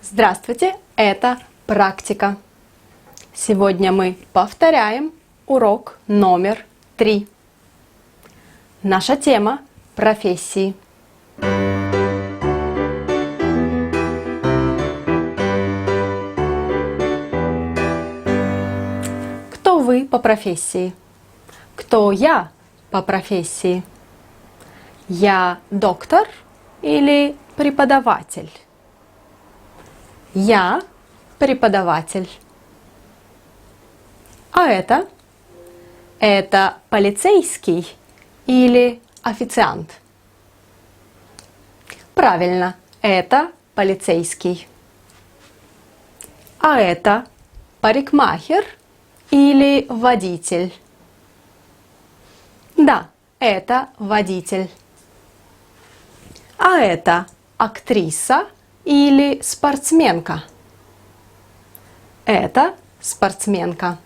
Здравствуйте, это практика. Сегодня мы повторяем урок номер 3. Наша тема – профессии. Кто вы по профессии? Кто я по профессии? Я доктор или преподаватель? Я преподаватель. А это полицейский или официант? Правильно, это полицейский. А это парикмахер или водитель? Да, это водитель. А это актриса или спортсменка? Это спортсменка.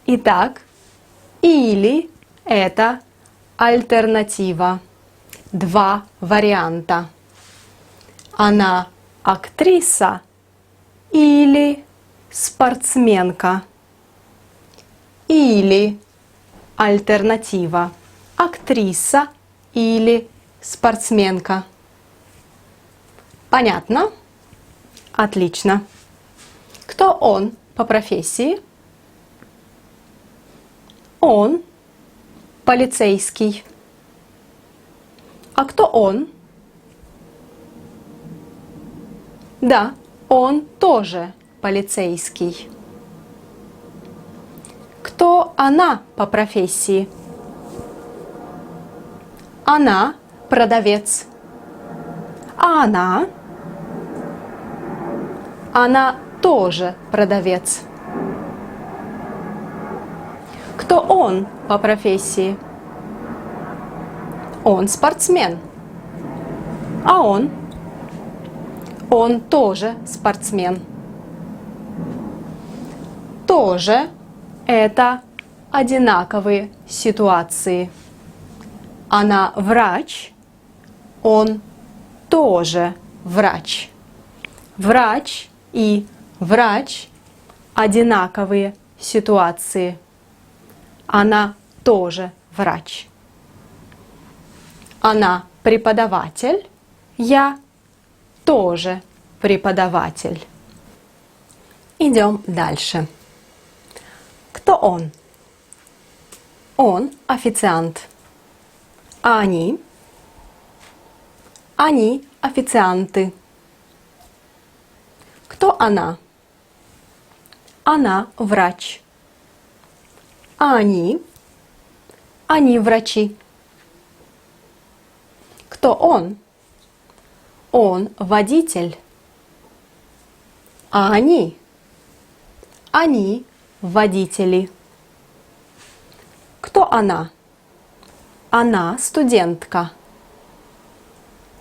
Итак, или это альтернатива. Два варианта. Она актриса или спортсменка. Или альтернатива. Актриса или спортсменка. Понятно? Отлично. Кто он по профессии? Он полицейский. А кто он? Да, он тоже полицейский. Кто она по профессии? Она продавец. А она тоже продавец. Кто он по профессии? Он спортсмен. А он тоже спортсмен. Тоже это одинаковые ситуации. Она врач, он тоже врач. Врач и врач – одинаковые ситуации. Она тоже врач. Она преподаватель, я тоже преподаватель. Идем дальше. Кто он? Он официант. А они? Они официанты. Кто она? Она врач. А они? Они врачи. Кто он? Он водитель. А они? Они водители. Кто она? Она студентка.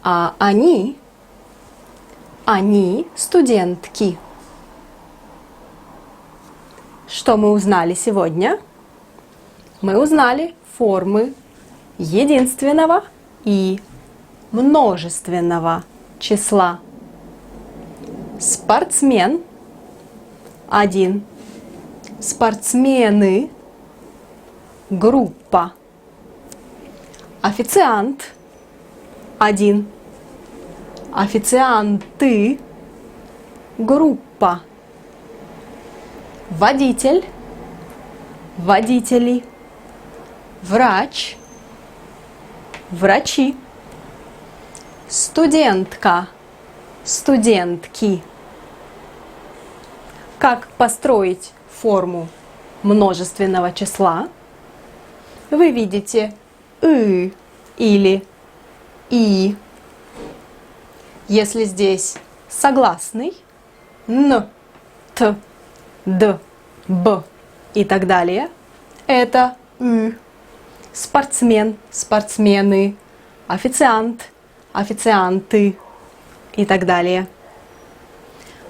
А они? Они студентки. Что мы узнали сегодня? Мы узнали формы единственного и множественного числа. Спортсмен – один. Спортсмены – группа. Официант – один. Официанты – группа. Водитель – водители. Врач – врачи. Студентка – студентки. Как построить форму множественного числа? Вы видите «ы» или «и». Если здесь согласный «н», «т», «д», «б» и так далее, это «ы». Спортсмен, спортсмены, официант, официанты и так далее.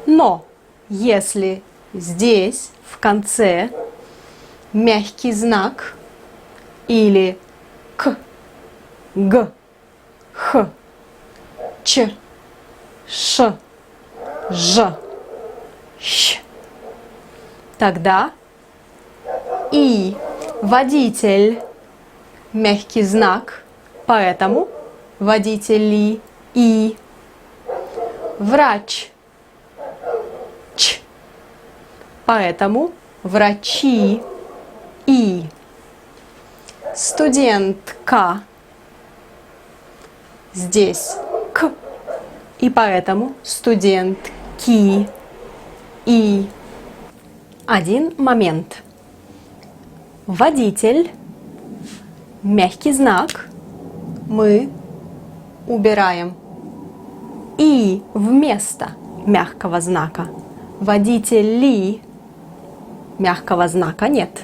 Но если здесь в конце мягкий знак или к, г, х, ч, ш, ж, щ. Тогда и водитель мягкий знак, поэтому водители и. Врач ч, поэтому врачи и. Студентка здесь к, и поэтому студентки и. Один момент. Водитель, мягкий знак, мы убираем и вместо мягкого знака. Водители, мягкого знака нет.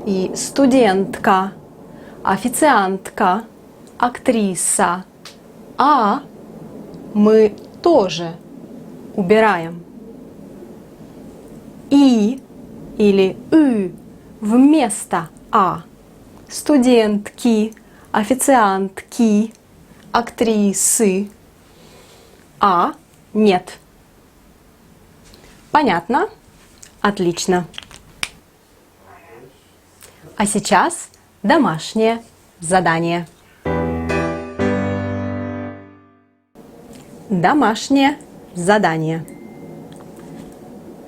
И студентка, официантка, актриса, а мы тоже убираем. И или вместо а. Студентки, официантки, актрисы, а нет. Понятно? Отлично. А сейчас домашнее задание. Домашнее задание.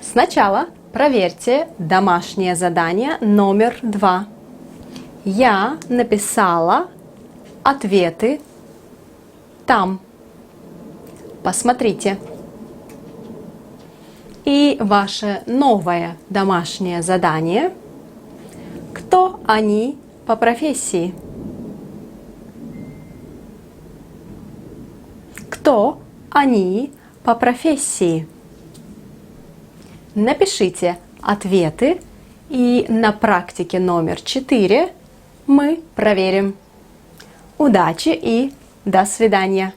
Сначала проверьте домашнее задание номер 2. Я написала ответы там. Посмотрите. И ваше новое домашнее задание. Кто они по профессии? Кто они по профессии? Напишите ответы, и на практике номер 4 мы проверим. Удачи и до свидания!